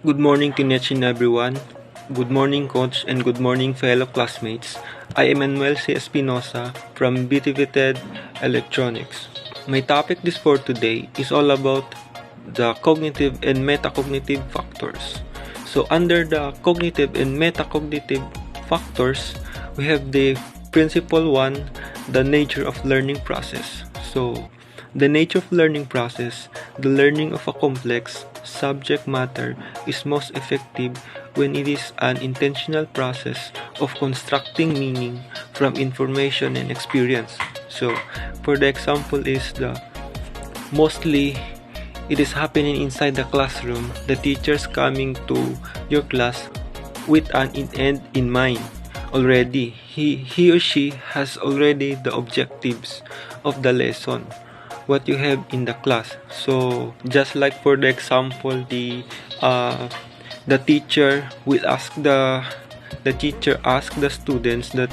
Good morning to each and everyone. Good morning, coach, and good morning, fellow classmates. I am Manuel C. Espinosa from BTVTED Electronics. My topic this for today is all about the cognitive and metacognitive factors. So, under the cognitive and metacognitive factors, we have the principal one, the nature of learning process. So, the nature of learning process, the learning of a complex subject matter is most effective when it is an intentional process of constructing meaning from information and experience. So, for the example is the mostly it is happening inside the classroom, the teachers coming to your class with an end in mind already. He or she has already the objectives of the lesson what you have in the class. So just like for the example, the teacher will ask the teacher ask the students that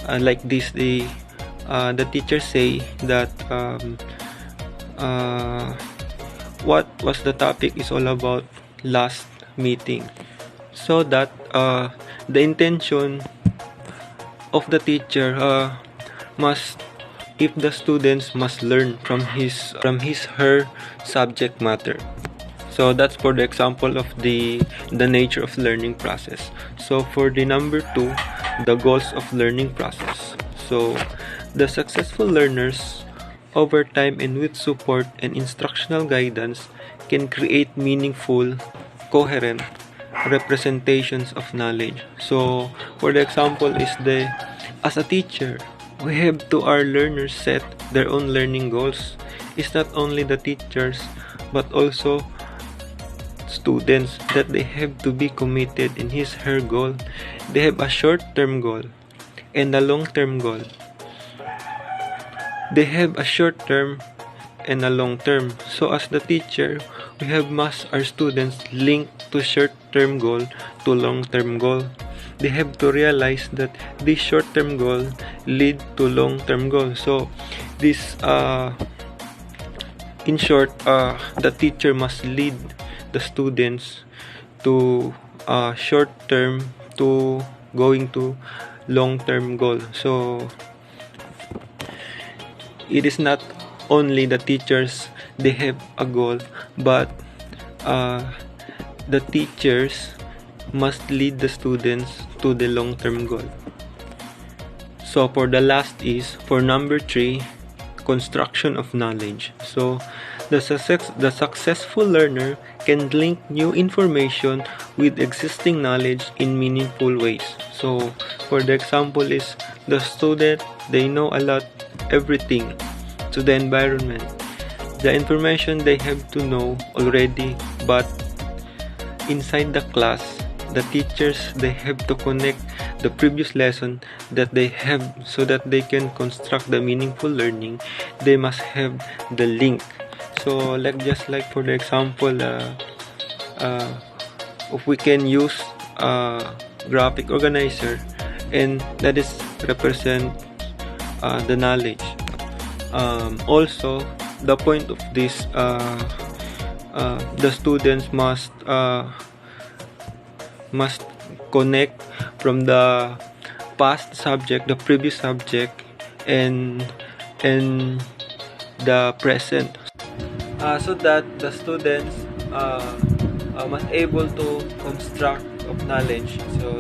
like this the teacher say that what was the topic is all about last meeting, so that the intention of the teacher must if the students must learn from his her subject matter. So that's for the example of the nature of learning process. So for the number 2, the goals of learning process. So the successful learners over time and with support and instructional guidance can create meaningful, coherent representations of knowledge. So for the example is the as a teacher, we have to our learners set their own learning goals. It's not only the teachers but also students that they have to be committed in his her goal. They have a short-term goal and a long-term goal. They have a short-term and a long-term. So as the teacher, we have must our students link to short-term goal to long-term goal. They have to realize that this short-term goal lead to long-term goal. So this in short, the teacher must lead the students to short-term to going to long-term goal. So it is not only the teachers they have a goal, but the teachers must lead the students to the long-term goal. So for the last is for number 3, construction of knowledge. So the successful learner can link new information with existing knowledge in meaningful ways. So for the example is the student, they know a lot everything to the environment. The information they have to know already, but inside the class, the teachers they have to connect the previous lesson that they have so that they can construct the meaningful learning. They must have the link. So like just like for the example, if we can use graphic organizer, and that is represent the knowledge. Also, the point of this, the students must connect from the past subject, the previous subject, and the present, so that the students must able to construct of knowledge. So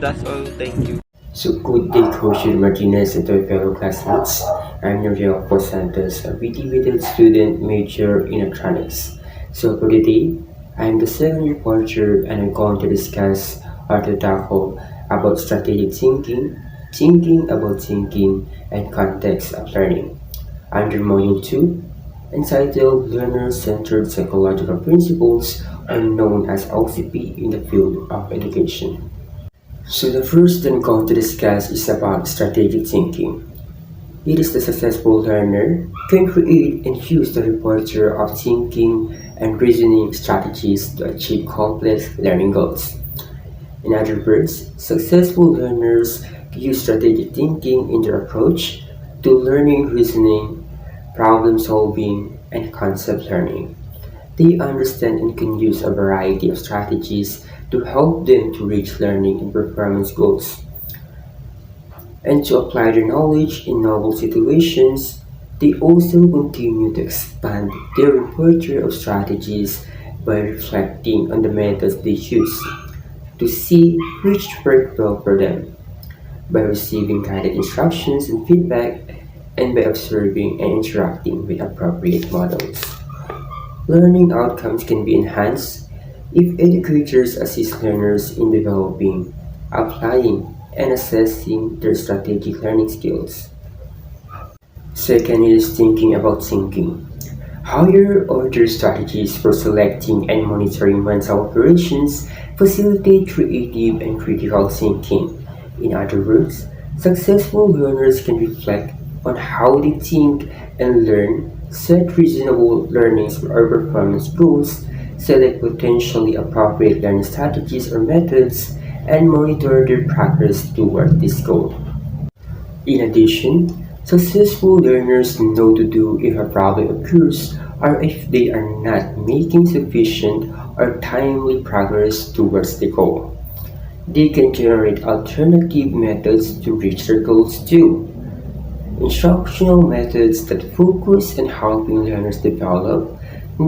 that's all. Thank you. So good day, Coach Martinez and to fellow classmates. I'm Noriel Dos Santos, a BT student major in electronics. So for today, I'm the second reporter and I'm going to discuss or to tackle about strategic thinking, thinking about thinking, and context of learning. Under Module 2, entitled Learner-Centered Psychological Principles, or known as LCP in the field of education. So the first thing I'm going to discuss is about strategic thinking. It is the successful learner can create and use the repertoire of thinking and reasoning strategies to achieve complex learning goals. In other words, successful learners use strategic thinking in their approach to learning, reasoning, problem solving, and concept learning. They understand and can use a variety of strategies to help them to reach learning and performance goals, and to apply their knowledge in novel situations. They also continue to expand their repertoire of strategies by reflecting on the methods they choose to see which work well for them, by receiving guided instructions and feedback, and by observing and interacting with appropriate models. Learning outcomes can be enhanced if educators assist learners in developing, applying, and assessing their strategic learning skills. Second is thinking about thinking. Higher order strategies for selecting and monitoring mental operations facilitate creative and critical thinking. In other words, successful learners can reflect on how they think and learn, set reasonable learnings or performance goals, select potentially appropriate learning strategies or methods, and monitor their progress toward this goal. In addition, successful learners know to do if a problem occurs or if they are not making sufficient or timely progress towards the goal. They can generate alternative methods to reach their goals too. Instructional methods that focus on helping learners develop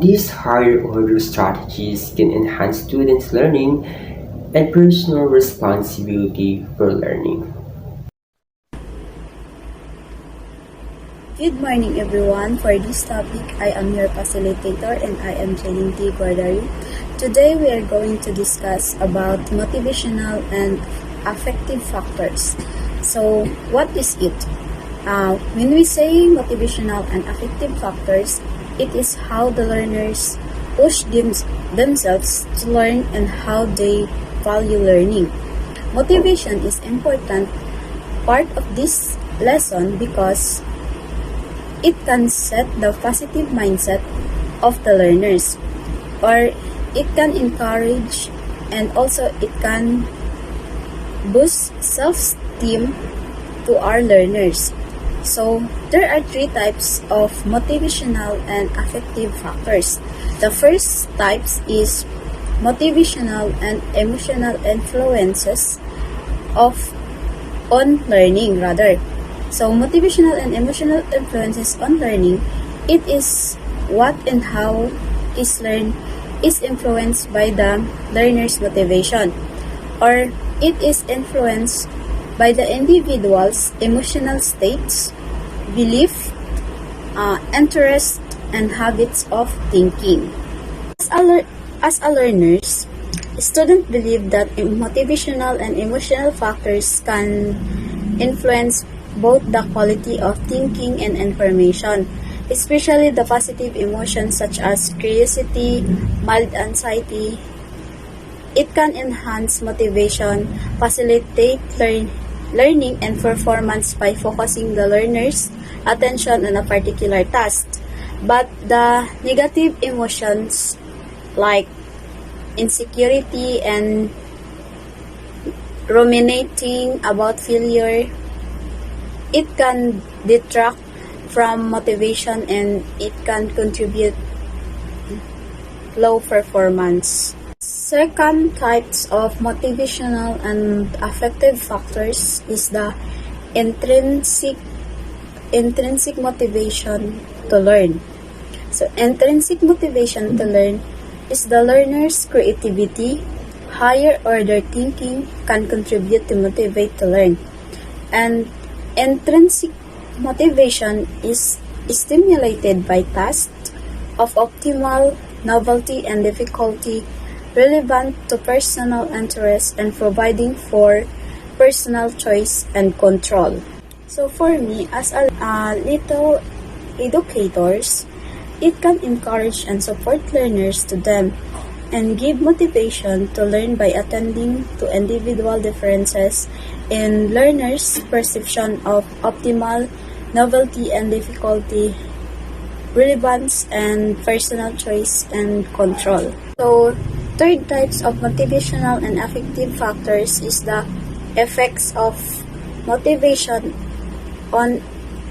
these higher order strategies can enhance students' learning and personal responsibility for learning. Good morning everyone. For this topic, I am your facilitator and I am Jeline T. Guardari. Today we are going to discuss about motivational and affective factors. So what is it? When we say motivational and affective factors, it is how the learners push themselves to learn and how they value learning. Motivation is important part of this lesson because it can set the positive mindset of the learners, or it can encourage and also it can boost self-esteem to our learners. So there are three types of motivational and affective factors. The first types is motivational and emotional influences of on learning rather. So motivational and emotional influences on learning, it is what and how is learned is influenced by the learner's motivation, or it is influenced by the individual's emotional states, belief, interest, and habits of thinking. As a learners, students believe that motivational and emotional factors can influence both the quality of thinking and information, especially the positive emotions such as curiosity, mild anxiety. It can enhance motivation, facilitate learning and performance by focusing the learner's attention on a particular task. But the negative emotions like insecurity and ruminating about failure, it can detract from motivation and it can contribute low performance. Second types of motivational and affective factors is the intrinsic motivation to learn. So intrinsic motivation to learn is the learner's creativity, higher order thinking can contribute to motivate to learn. And intrinsic motivation is stimulated by tasks of optimal novelty and difficulty relevant to personal interest and providing for personal choice and control. So for me, as a little educators, it can encourage and support learners to them and give motivation to learn by attending to individual differences in learners' perception of optimal novelty and difficulty, relevance, and personal choice and control. So, third types of motivational and affective factors is the effects of motivation on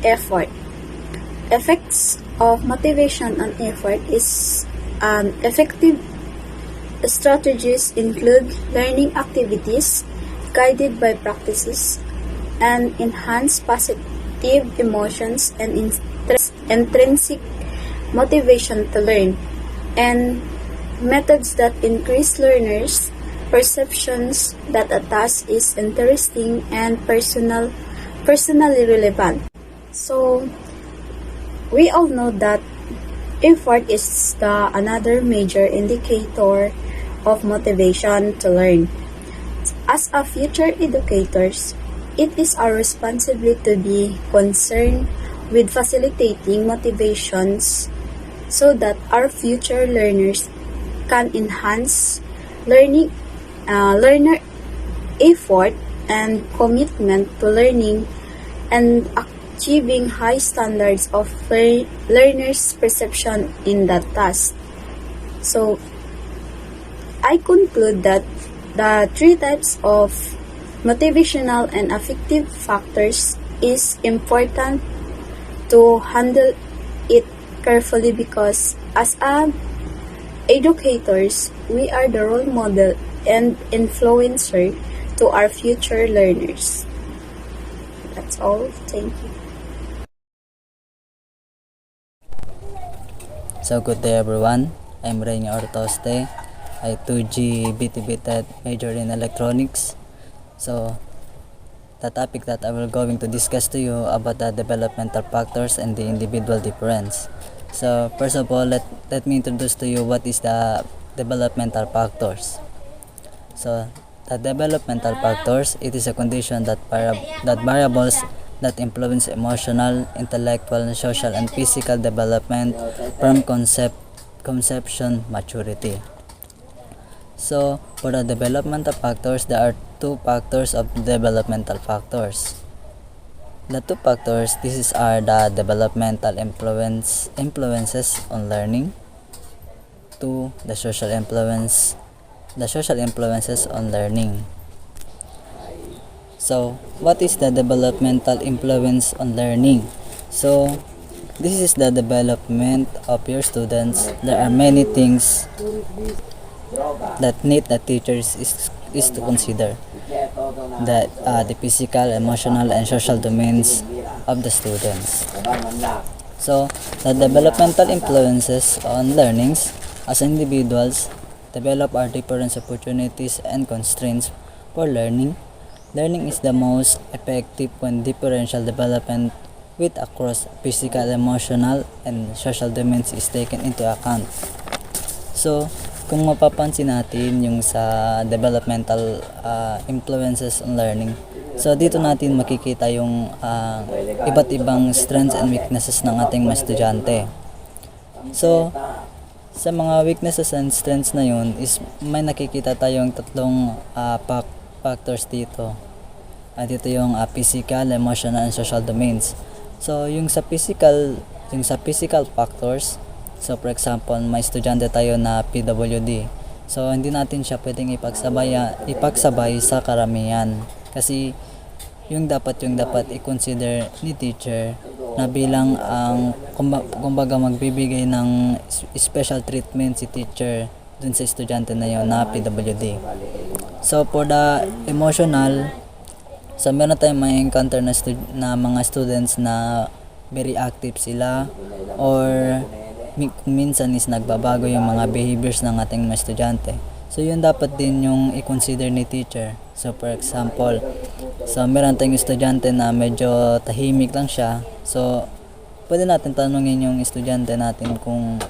effort. Effects of motivation on effort is Effective strategies include learning activities guided by practices and enhance positive emotions and intrinsic motivation to learn, and methods that increase learners' perceptions that a task is interesting and personally relevant. So, we all know that effort is another major indicator of motivation to learn. As a future educators, it is our responsibility to be concerned with facilitating motivations so that our future learners can enhance learner effort and commitment to learning and achieving high standards of learners' perception in that task. So, I conclude that the three types of motivational and affective factors is important to handle it carefully because as educators, we are the role model and influencer to our future learners. That's all. Thank you. So good day everyone, I'm Rene Ortoste, I 2G BTB major in electronics. So the topic that I will going to discuss to you about the developmental factors and the individual difference. So first of all, let me introduce to you what is the developmental factors. So the developmental factors, it is a condition that variables that influence emotional, intellectual, social, and physical development from conception maturity. So for the developmental factors, there are two factors of developmental factors. The two factors, are the developmental influences on learning. Two, the social influences on learning. So what is the developmental influence on learning? So this is the development of your students. There are many things that need the teachers is to consider, that the physical, emotional, and social domains of the students. So the developmental influences on learnings, as individuals develop our different opportunities and constraints for learning. Learning is the most effective when differential development with across physical, emotional, and social domains is taken into account. So kung mapapansin natin yung sa developmental influences on learning, so dito natin makikita yung iba't ibang strengths and weaknesses ng ating mga estudyante. So sa mga weaknesses and strengths na yun is may nakikita tayong tatlong factors dito. Dito yung physical, emotional, and social domains. So yung sa physical factors, so for example, may estudyante tayo na PWD. So hindi natin siya pwedeng ipagsabay sa karamihan kasi yung dapat i-consider ni teacher na bilang ang kumbaga magbibigay ng special treatment si teacher dun sa estudyante na yun na PWD. So for the emotional, so meron tayong may encounter na mga students na very active sila, or minsan is nagbabago yung mga behaviors ng ating mga estudyante. So yun dapat din yung i-consider ni teacher. So for example, so meron tayong estudyante na medyo tahimik lang siya. So pwede natin tanungin yung estudyante natin kung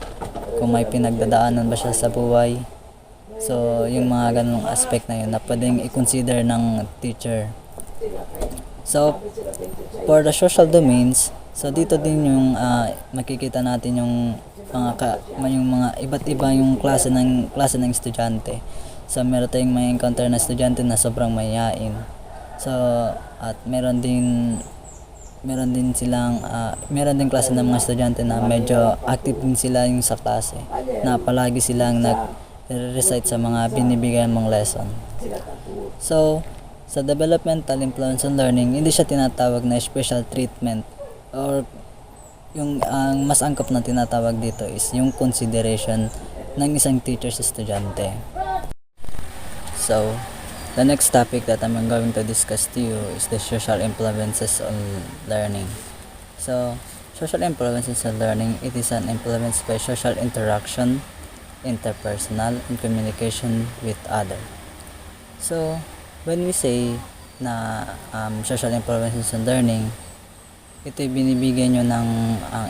may pinagdadaanan ba siya sa buhay. So yung mga ganung aspect na yun na pwedeng i-consider ng teacher. So for the social domains, so dito din yung makikita natin yung mga iba't iba yung klase ng estudyante. So meron tayong may encounter na estudyante na sobrang mahiyain. So at meron din klase ng mga estudyante na medyo active din sila yung sa klase, na palagi silang nag-recite sa mga binibigyan mong lesson. So sa developmental influence on learning, hindi siya tinatawag na special treatment, or yung ang mas angkop na tinatawag dito is yung consideration ng isang teacher sa estudyante. So, the next topic that I'm going to discuss to you is the social influences on learning. So, social influences on learning, it is an influence by social interaction, interpersonal, and communication with others. So, when we say na social influences on learning, ito binibigay nyo ng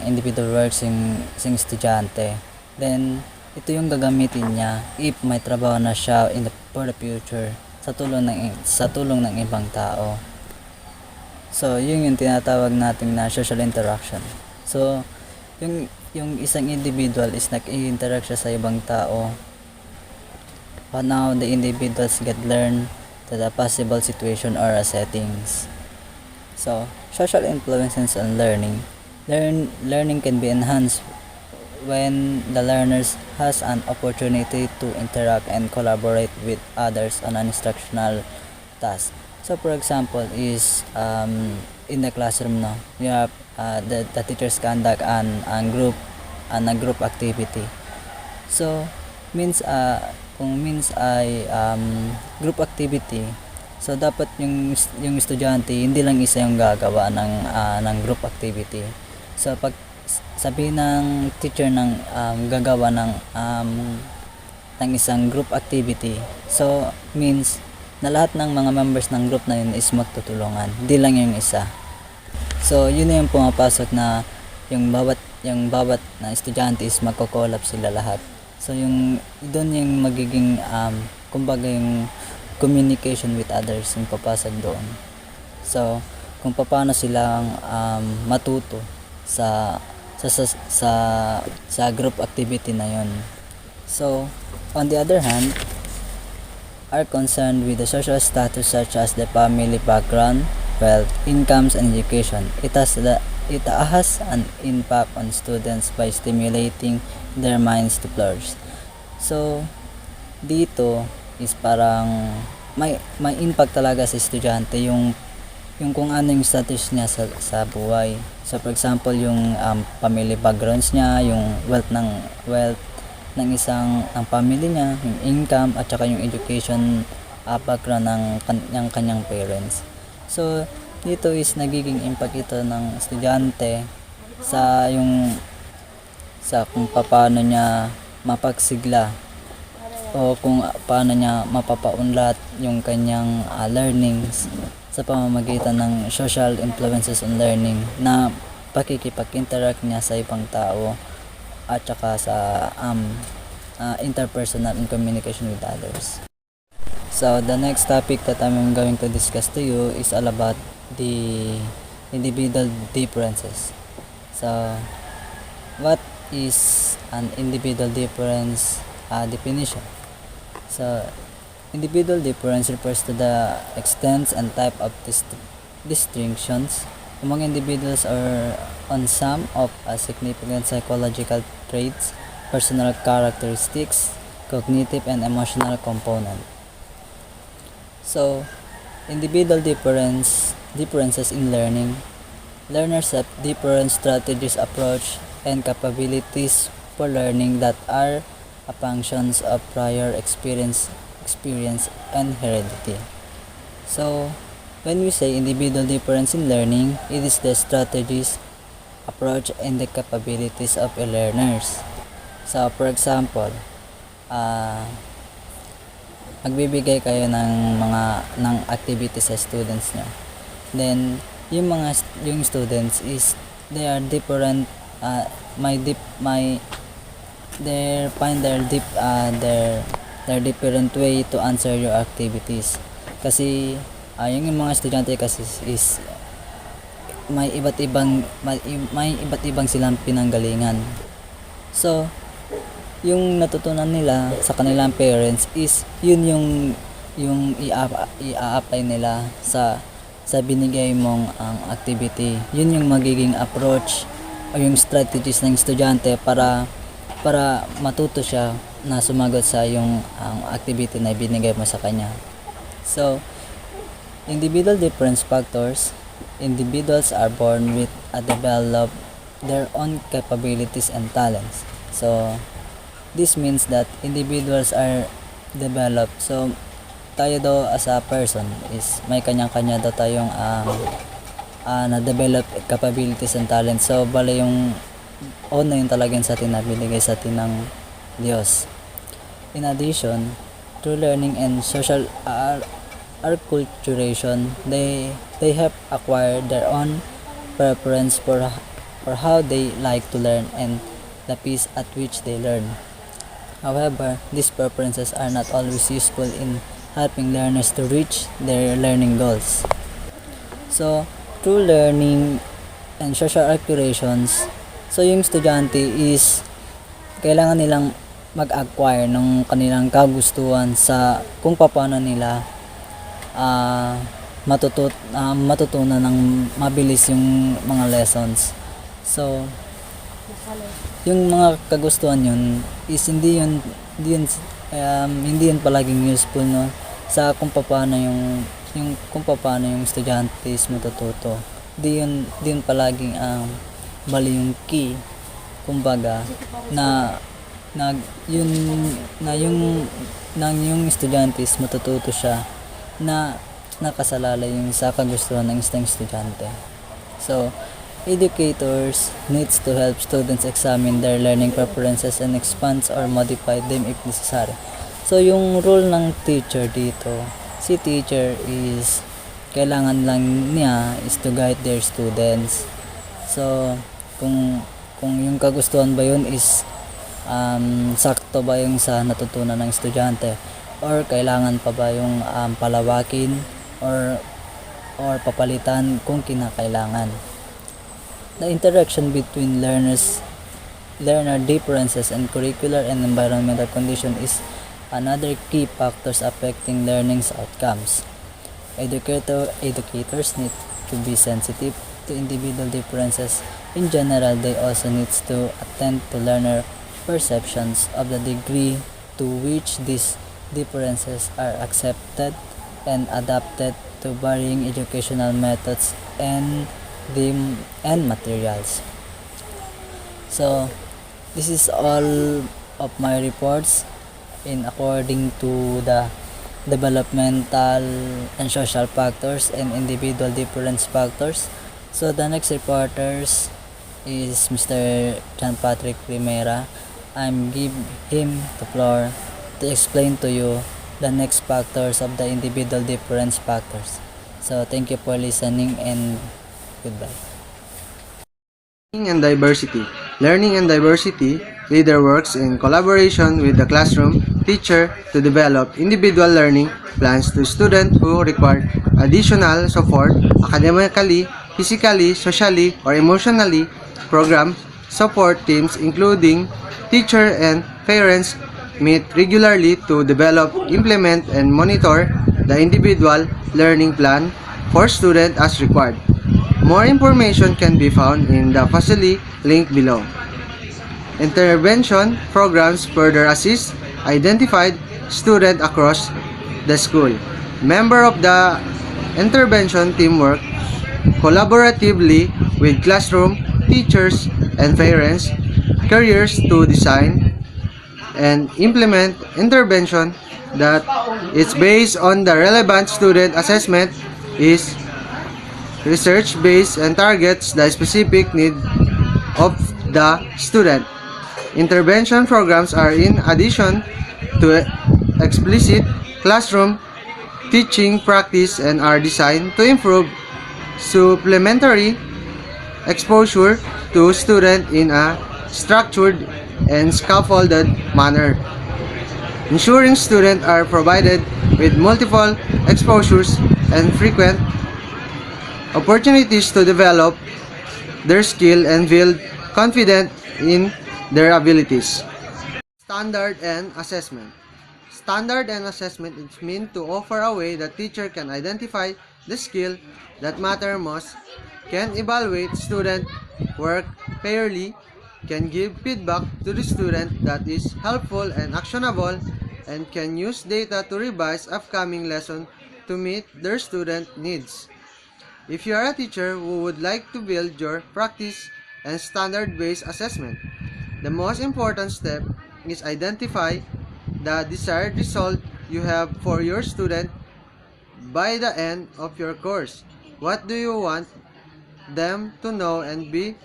individual works yung estudyante. Then, ito yung gagamitin niya if may trabaho na siya for the future sa tulong ng ibang tao. So, yun yung tinatawag natin na social interaction. So, yung isang individual is nag-i-interact siya sa ibang tao. But now, the individuals get learn to the possible situation or settings. So, social influences on learning. Learning can be enhanced when the learners has an opportunity to interact and collaborate with others on an instructional task. So, for example, is in the classroom, no, you have the teachers conduct a group activity. So, kung means ay group activity, so dapat yung estudyante hindi lang isa yung gagawa ng group activity. So pag sabihin ng teacher ng gagawa ng isang group activity, so means na lahat ng mga members ng group na yun is magtutulungan, hindi lang yung isa. So yun na yung pumapasok na yung bawat na estudyante is magko-collab sila lahat. So yung doon yung magiging kumbaga yung communication with others yung papasag doon. So kung paano silang matuto sa group activity na yon. So on the other hand, are concerned with the social status such as the family background, wealth, incomes, and education. It has an impact on students by stimulating their minds to flourish. So, dito is parang may impact talaga sa estudyante yung kung ano yung status niya sa buhay. So, for example, yung family backgrounds niya, yung wealth ng family niya, yung income, at saka yung education background ng kanyang parents. So, dito is nagiging impact ito ng estudyante sa kung paano niya mapagsigla o kung paano niya mapapaunlad yung kanyang learnings sa pamamagitan ng social influences on learning na pakikipag-interact niya sa ibang tao at saka sa interpersonal and communication with others. So the next topic that I'm going to discuss to you is all about the individual differences. So what is an individual difference definition? So individual difference refers to the extent and type of distinctions among individuals or on some of a significant psychological traits, personal characteristics, cognitive and emotional component. So, individual differences in learning. Learners have different strategies, approach, and capabilities for learning that are functions of prior experience and heredity. So, when we say individual difference in learning, it is the strategies, approach, and the capabilities of learners. So, for example, magbibigay kayo ng activities sa students nyo. Then, yung students is they are different, they find their different way to answer your activities. Kasi yung mga estudyante kasi is may iba't ibang silang pinanggalingan. So, yung natutunan nila sa kanilang parents is yun yung i-apply nila sa binigay mong activity. Yun yung magiging approach o yung strategies ng estudyante para matuto siya na sumagot sa yung activity na binigay mo sa kanya. So, individual difference factors. Individuals are born with develop their own capabilities and talents. So, This means that individuals are developed. So, tayo daw as a person is may kanya-kanya daw tayong na-develop capabilities and talent. So, bala yung na yun talagang sa atin na binigay sa atin ng Diyos. In addition, through learning and social acculturation, they have acquired their own preference for how they like to learn and the pace at which they learn. However, these preferences are not always useful in helping learners to reach their learning goals. So, through learning and social acculturations, so yung estudyante is kailangan nilang mag-acquire ng kanilang kagustuhan sa kung paano nila matutunan ng mabilis yung mga lessons. So, yung mga kagustuhan yun is hindi yun palaging useful, no, sa kung paano yung estudyante is matututo. Di yun palaging bali yung key, kumbaga yung estudyante is matututo siya na nakasalalay yung sa kagustuhan ng isang estudyante. So, educators needs to help students examine their learning preferences and expand or modify them if necessary. So, yung role ng teacher dito, si teacher is kailangan lang niya is to guide their students. So, kung yung kagustuhan ba yun is sakto ba yung sa natutunan ng estudyante, or kailangan pa ba yung palawakin or papalitan kung kinakailangan. The interaction between learner differences and curricular and environmental condition is another key factors affecting learning's outcomes. Educators need to be sensitive to individual differences. In general, they also need to attend to learner perceptions of the degree to which these differences are accepted and adapted to varying educational methods and materials. So, this is all of my reports in according to the developmental and social factors and individual difference factors. So, the next reporters is Mr. John Patrick Primera. I'm give him the floor to explain to you the next factors of the individual difference factors. So, thank you for listening and goodbye. Learning and diversity. Learning and diversity leader works in collaboration with the classroom teacher to develop individual learning plans to students who require additional support academically, physically, socially, or emotionally. Program support teams including teacher and parents meet regularly to develop, implement, and monitor the individual learning plan for student as required. More information can be found in the facility link below. Intervention programs further assist identified student across the school. Member of the intervention team work collaboratively with classroom, teachers, and parents, careers to design and implement intervention that is based on the relevant student assessment, is research-based, and targets the specific need of the student. Intervention programs are in addition to explicit classroom teaching practice and are designed to improve supplementary exposure to students in a structured and scaffolded manner, ensuring students are provided with multiple exposures and frequent opportunities to develop their skill and build confidence in their abilities. Standard and assessment. Standard and assessment is meant to offer a way that teacher can identify the skill that matter most, can evaluate student work fairly, can give feedback to the student that is helpful and actionable, and can use data to revise upcoming lessons to meet their student needs. If you are a teacher who would like to build your practice and standard-based assessment, the most important step is identify the desired result you have for your student by the end of your course. What do you want them to know and be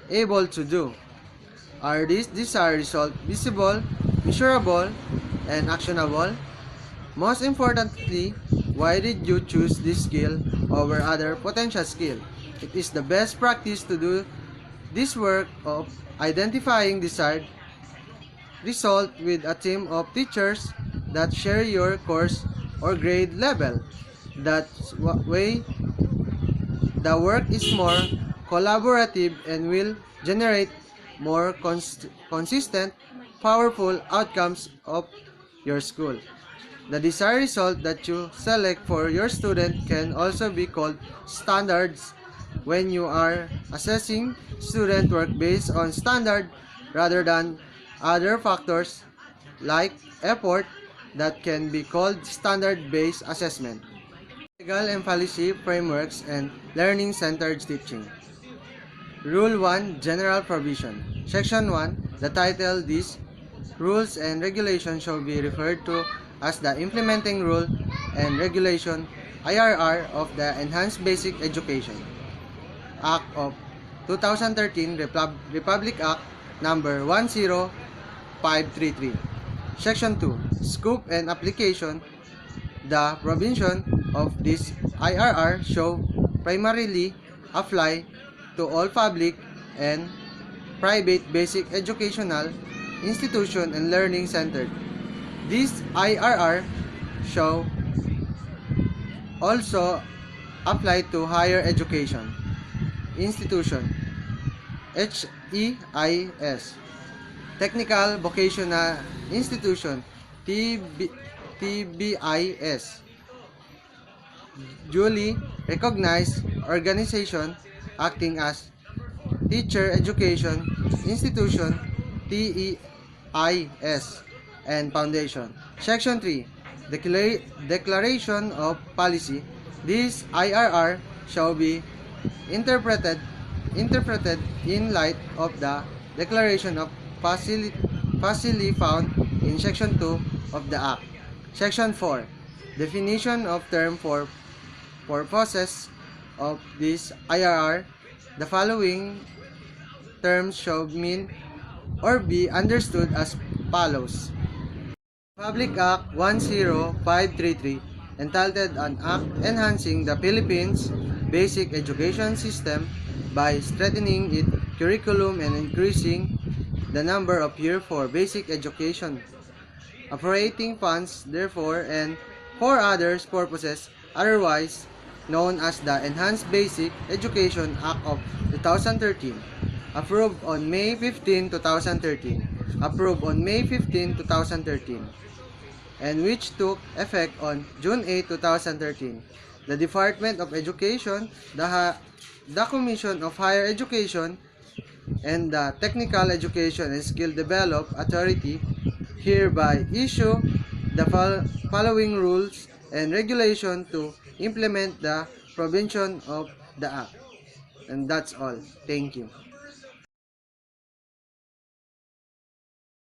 able to do? Are these desired results visible, measurable, and actionable? Most importantly, why did you choose this skill over other potential skill? It is the best practice to do this work of identifying desired result with a team of teachers that share your course or grade level. That way, the work is more collaborative and will generate more consistent, powerful outcomes of your school. The desired result that you select for your student can also be called standards when you are assessing student work based on standard rather than other factors like effort that can be called standard-based assessment. Legal and policy frameworks and learning-centered teaching. Rule 1 General Provision. Section 1 The title These rules and regulations shall be referred to as the implementing rule and regulation IRR of the Enhanced Basic Education Act of 2013 Republic Act number 10533. Section 2 Scope and Application. The provision of this IRR shall primarily apply to all public and private basic educational institution and learning centered. This IRR shall also apply to higher education institution HEIS, technical vocational institution TBIS, duly recognized organization acting as teacher education institution TEIS, and foundation. Section 3 Declaration of Policy. This IRR shall be interpreted in light of the Declaration of Facility found in Section 2 of the Act. Section 4 Definition of term for purposes of this IRR. The following terms shall mean or be understood as follows. Public Act 10533, entitled An Act Enhancing the Philippines Basic Education System by strengthening its curriculum and increasing the number of years for basic education, appropriating funds therefore and for other purposes otherwise known as the Enhanced Basic Education Act of 2013, approved on May 15, 2013, and which took effect on June 8, 2013. The Department of Education, the Commission of Higher Education, and the Technical Education and Skill Development Authority hereby issue the following rules and regulation to implement the provision of the Act. And that's all. Thank you.